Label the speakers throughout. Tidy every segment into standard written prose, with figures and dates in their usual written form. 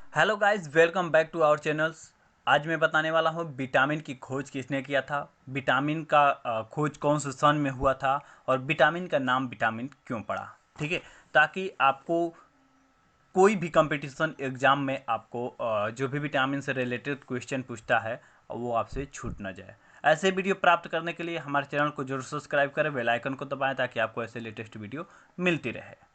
Speaker 1: Hello guys, welcome back to our channels. आज मैं बताने वाला हूँ विटामिन की खोज किसने किया था, विटामिन का खोज कौन से सन में हुआ था और विटामिन का नाम विटामिन क्यों पड़ा। ठीक है, ताकि आपको कोई भी कंपटीशन एग्जाम में आपको जो भी विटामिन से रिलेटेड क्वेश्चन पूछता है वो आपसे छूट ना जाए। ऐसे वीडियो प्राप्त करने के लिए हमारे चैनल को जरूर सब्सक्राइब करें, बेल आइकन को दबाएं ताकि आपको ऐसे लेटेस्ट वीडियो मिलती रहे।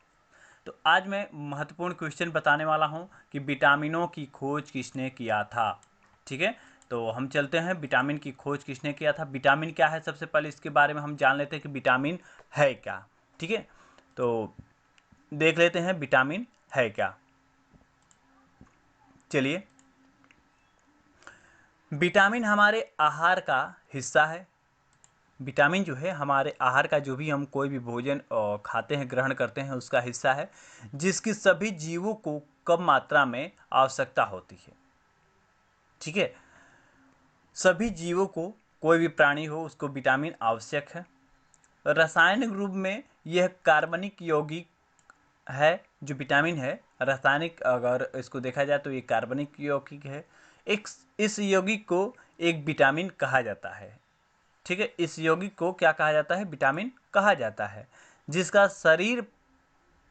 Speaker 1: तो आज मैं महत्वपूर्ण क्वेश्चन बताने वाला हूं कि विटामिनों की खोज किसने किया था। ठीक है, तो हम चलते हैं विटामिन की खोज किसने किया था। विटामिन क्या है, सबसे पहले इसके बारे में हम जान लेते हैं कि विटामिन है क्या। ठीक है, तो देख लेते हैं विटामिन है क्या। चलिए, विटामिन हमारे आहार का हिस्सा है। विटामिन जो है हमारे आहार का, जो भी हम कोई भी भोजन खाते हैं, ग्रहण करते हैं, उसका हिस्सा है, जिसकी सभी जीवों को कम मात्रा में आवश्यकता होती है। ठीक है, सभी जीवों को, कोई भी प्राणी हो, उसको विटामिन आवश्यक है। रासायनिक रूप में यह कार्बनिक यौगिक है। जो विटामिन है, रासायनिक अगर इसको देखा जाए तो ये कार्बनिक यौगिक है। एक इस यौगिक को एक विटामिन कहा जाता है। ठीक है, इस यौगिक को क्या कहा जाता है, विटामिन कहा जाता है, जिसका शरीर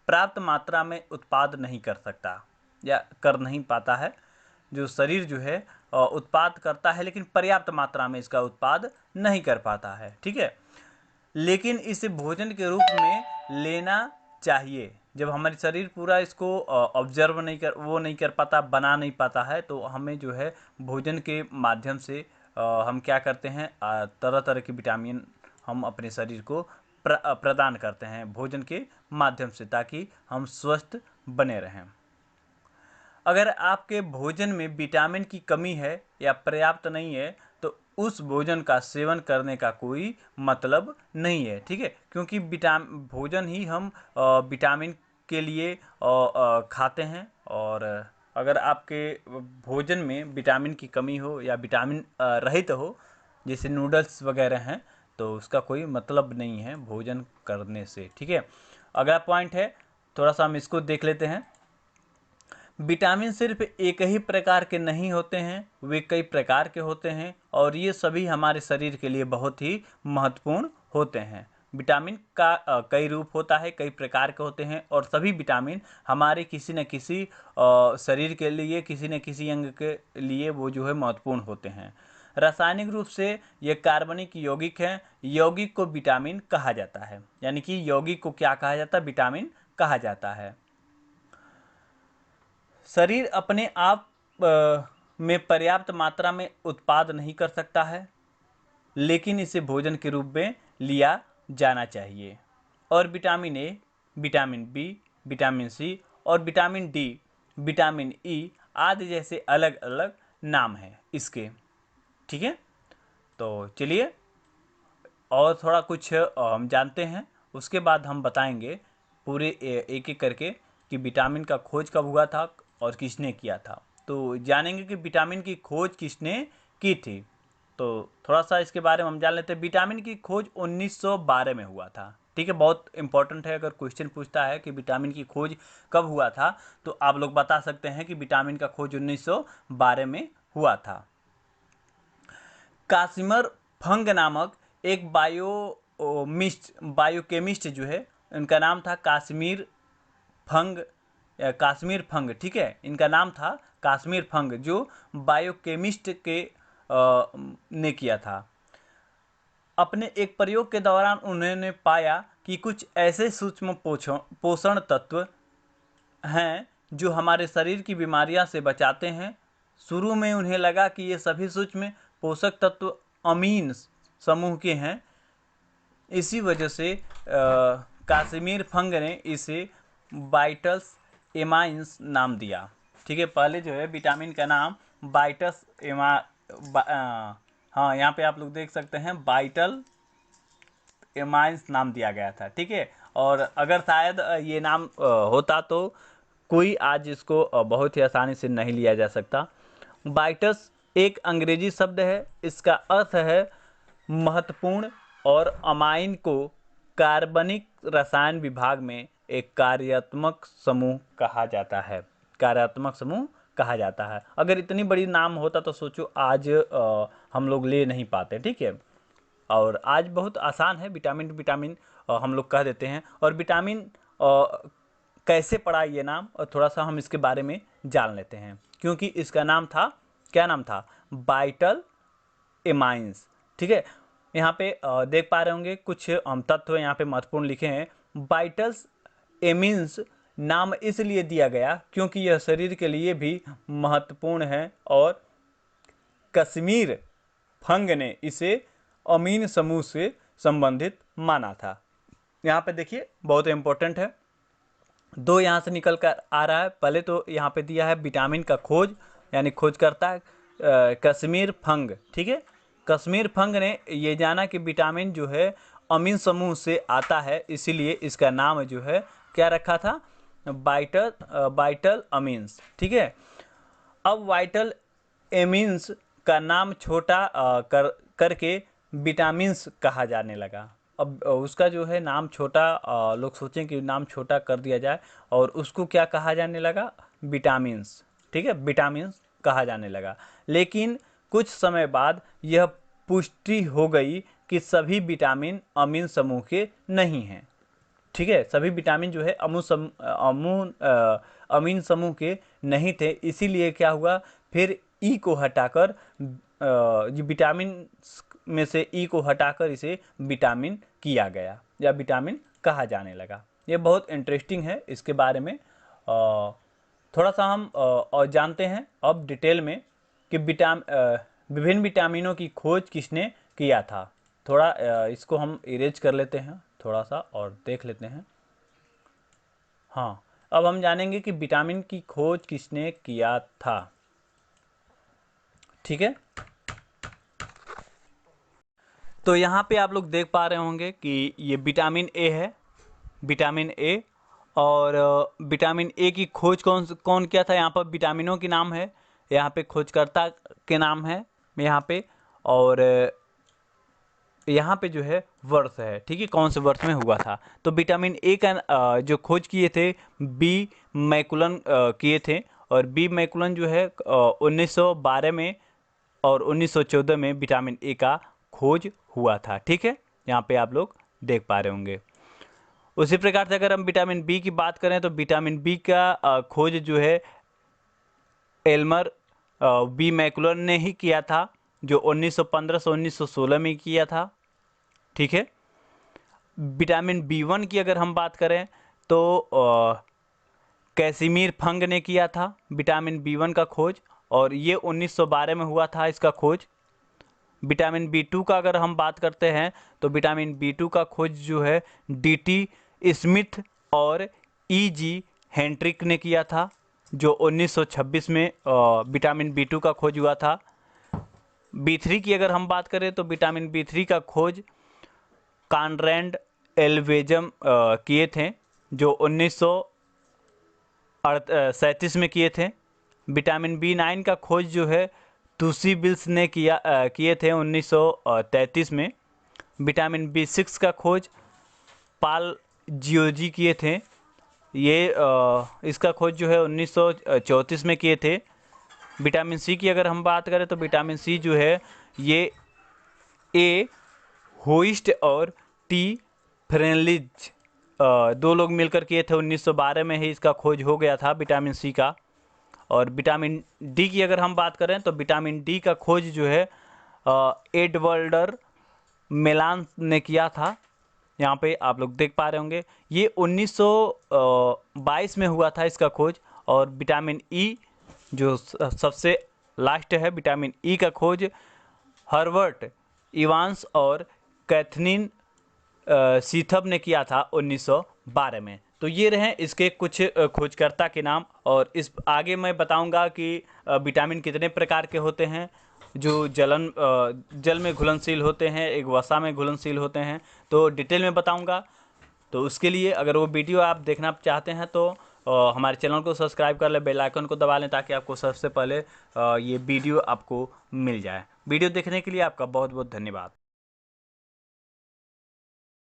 Speaker 1: पर्याप्त मात्रा में उत्पाद नहीं कर सकता या कर नहीं पाता है। जो शरीर जो है उत्पाद करता है, लेकिन पर्याप्त मात्रा में इसका उत्पाद नहीं कर पाता है। ठीक है, लेकिन इसे भोजन के रूप में लेना चाहिए। जब हमारी शरीर पूरा इसको ऑब्जर्व नहीं कर, वो नहीं कर पाता, बना नहीं पाता है, तो हमें जो है भोजन के माध्यम से हम क्या करते हैं, तरह तरह के विटामिन हम अपने शरीर को प्रदान करते हैं भोजन के माध्यम से, ताकि हम स्वस्थ बने रहें। अगर आपके भोजन में विटामिन की कमी है या पर्याप्त नहीं है, तो उस भोजन का सेवन करने का कोई मतलब नहीं है। ठीक है, क्योंकि भोजन ही हम विटामिन के लिए खाते हैं। और अगर आपके भोजन में विटामिन की कमी हो या विटामिन रहित हो, जैसे नूडल्स वगैरह हैं, तो उसका कोई मतलब नहीं है भोजन करने से। ठीक है, अगला पॉइंट है, थोड़ा सा हम इसको देख लेते हैं। विटामिन सिर्फ एक ही प्रकार के नहीं होते हैं, वे कई प्रकार के होते हैं और ये सभी हमारे शरीर के लिए बहुत ही महत्वपूर्ण होते हैं। विटामिन का कई रूप होता है, कई प्रकार के होते हैं और सभी विटामिन हमारे किसी न किसी शरीर के लिए, किसी न किसी अंग के लिए वो जो है महत्वपूर्ण होते हैं। रासायनिक रूप से ये कार्बनिक यौगिक हैं। यौगिक को विटामिन कहा जाता है, यानी कि यौगिक को क्या कहा जाता है, विटामिन कहा जाता है। शरीर अपने आप में पर्याप्त मात्रा में उत्पाद नहीं कर सकता है, लेकिन इसे भोजन के रूप में लिया जाना चाहिए। और vitamin A, vitamin B, vitamin C और विटामिन डी, विटामिन ई आदि जैसे अलग अलग नाम हैं इसके। ठीक है, तो चलिए और थोड़ा कुछ हम जानते हैं, उसके बाद हम बताएंगे पूरे एक एक करके कि विटामिन का खोज कब हुआ था और किसने किया था। तो जानेंगे कि विटामिन की खोज किसने की थी। तो थोड़ा सा इसके बारे में हम जान लेते हैं। विटामिन की खोज 1912 में हुआ था। ठीक है, बहुत इंपॉर्टेंट है। अगर क्वेश्चन पूछता है कि विटामिन की खोज कब हुआ था, तो आप लोग बता सकते हैं कि विटामिन का खोज 1912 में हुआ था। कासिमर फंग नामक एक बायोकेमिस्ट जो है, इनका नाम था काश्मीर फंग, काश्मीर फंग। ठीक है, इनका नाम था काश्मीर फंग, जो बायोकेमिस्ट के ने किया था। अपने एक प्रयोग के दौरान उन्होंने पाया कि कुछ ऐसे सूक्ष्म पोषण तत्व हैं जो हमारे शरीर की बीमारियां से बचाते हैं। शुरू में उन्हें लगा कि ये सभी सूक्ष्म पोषक तत्व अमीन समूह के हैं। इसी वजह से काश्मीर फंग ने इसे वाइटल्स एमाइंस नाम दिया। ठीक है, पहले जो है विटामिन का नाम वाइटस हाँ, यहाँ पे आप लोग देख सकते हैं वाइटल एमाइंस नाम दिया गया था। ठीक है, और अगर शायद ये नाम होता तो कोई आज इसको बहुत ही आसानी से नहीं लिया जा सकता। बाइटस एक अंग्रेजी शब्द है, इसका अर्थ है महत्वपूर्ण, और अमाइन को कार्बनिक रसायन विभाग में एक कार्यात्मक समूह कहा जाता है। कार्यात्मक समूह कहा जाता है। अगर इतनी बड़ी नाम होता तो सोचो आज हम लोग ले नहीं पाते, ठीक है। और आज बहुत आसान है, विटामिन विटामिन हम लोग कह देते हैं। और विटामिन कैसे पड़ा ये नाम, और थोड़ा सा हम इसके बारे में जान लेते हैं। क्योंकि इसका नाम था, क्या नाम था, वाइटल एमाइंस, ठीक है। यहाँ पे देख पा रहे होंगे कुछ तत्व यहाँ पे महत्वपूर्ण लिखे हैं। वाइटल्स एमिन्स नाम इसलिए दिया गया क्योंकि यह शरीर के लिए भी महत्वपूर्ण है और कश्मीर फंग ने इसे अमीन समूह से संबंधित माना था। यहाँ पे देखिए बहुत इंपॉर्टेंट है, दो यहाँ से निकल कर आ रहा है। पहले तो यहाँ पे दिया है विटामिन का खोज, यानी खोजकर्ता कश्मीर फंग, ठीक है। कश्मीर फंग ने ये जाना कि विटामिन जो है अमीन समूह से आता है, इसीलिए इसका नाम जो है क्या रखा था, वाइटल अमीन्स, ठीक है। अब वाइटल एमिन्स का नाम छोटा करके विटामिन्स कहा जाने लगा। अब उसका जो है नाम छोटा, लोग सोचें कि नाम छोटा कर दिया जाए और उसको क्या कहा जाने लगा, विटामिन्स, ठीक है, विटामिन्स कहा जाने लगा। लेकिन कुछ समय बाद यह पुष्टि हो गई कि सभी विटामिन अमीन समूह के नहीं हैं, ठीक है। सभी विटामिन जो है अमीन समूह के नहीं थे, इसीलिए क्या हुआ, फिर ई को हटाकर विटामिन में से ई को हटाकर इसे विटामिन किया गया या विटामिन कहा जाने लगा। ये बहुत इंटरेस्टिंग है, इसके बारे में थोड़ा सा हम और जानते हैं अब डिटेल में कि विभिन्न विटामिनों की खोज किसने किया था। थोड़ा इसको हम इरेज कर लेते हैं थोड़ा सा और देख लेते हैं। हाँ, अब हम जानेंगे कि विटामिन की खोज किसने किया था, ठीक है। तो यहाँ पे आप लोग देख पा रहे होंगे कि ये विटामिन ए है, विटामिन ए। और विटामिन ए की खोज कौन किया था, यहाँ पर विटामिनों के नाम है, यहाँ पे खोजकर्ता के नाम है यहाँ पे, और यहाँ पे जो है वर्ष है, ठीक है, कौन से वर्ष में हुआ था। तो विटामिन ए का जो खोज किए थे बी मैकुलन किए थे, और बी मैकुलन जो है 1912 में और 1914 में विटामिन ए का खोज हुआ था, ठीक है। यहाँ पे आप लोग देख पा रहे होंगे। उसी प्रकार से अगर हम विटामिन बी की बात करें तो विटामिन बी का खोज जो है एल्मर बी मैकुलर ने ही किया था, जो 1915 से 1916 में किया था, ठीक है। विटामिन बी1 की अगर हम बात करें तो कैसिमीर फंग ने किया था विटामिन बी1 का खोज, और ये 1912 में हुआ था इसका खोज। विटामिन बी2 का अगर हम बात करते हैं तो विटामिन बी2 का खोज जो है डी.टी. स्मिथ और ई.जी. हेंड्रिक ने किया था, जो 1926 में विटामिन बी2 का खोज हुआ था। बी3 की अगर हम बात करें तो विटामिन बी3 का खोज कॉनरैड एल्वेजम किए थे, जो 1937 में किए थे। विटामिन बी9 का खोज जो है तुसीबिल्स ने किए थे 1933 में। विटामिन बी6 का खोज पाल जियोजी किए थे, ये इसका खोज जो है 1934 में किए थे। विटामिन सी की अगर हम बात करें तो विटामिन सी जो है ये ए होइस्ट और टी फ्रेनलिज दो लोग मिलकर किए थे, 1912 में ही इसका खोज हो गया था विटामिन सी का। और विटामिन डी की अगर हम बात करें तो विटामिन डी का खोज जो है एडवर्डर मेलान ने किया था, यहाँ पे आप लोग देख पा रहे होंगे। ये 1922 में हुआ था इसका खोज। और विटामिन ई जो सबसे लास्ट है, विटामिन ई का खोज हर्बर्ट इवांस और कैथरीन सीथब ने किया था 1912 में। तो ये रहे इसके कुछ खोजकर्ता के नाम। और इस आगे मैं बताऊंगा कि विटामिन कितने प्रकार के होते हैं, जो जल में घुलनशील होते हैं, एक वसा में घुलनशील होते हैं, तो डिटेल में बताऊंगा। तो उसके लिए अगर वो वीडियो आप देखना चाहते हैं तो हमारे चैनल को सब्सक्राइब कर लें, बेल आइकन को दबा लें, ताकि आपको सबसे पहले ये वीडियो आपको मिल जाए। वीडियो देखने के लिए आपका बहुत बहुत धन्यवाद।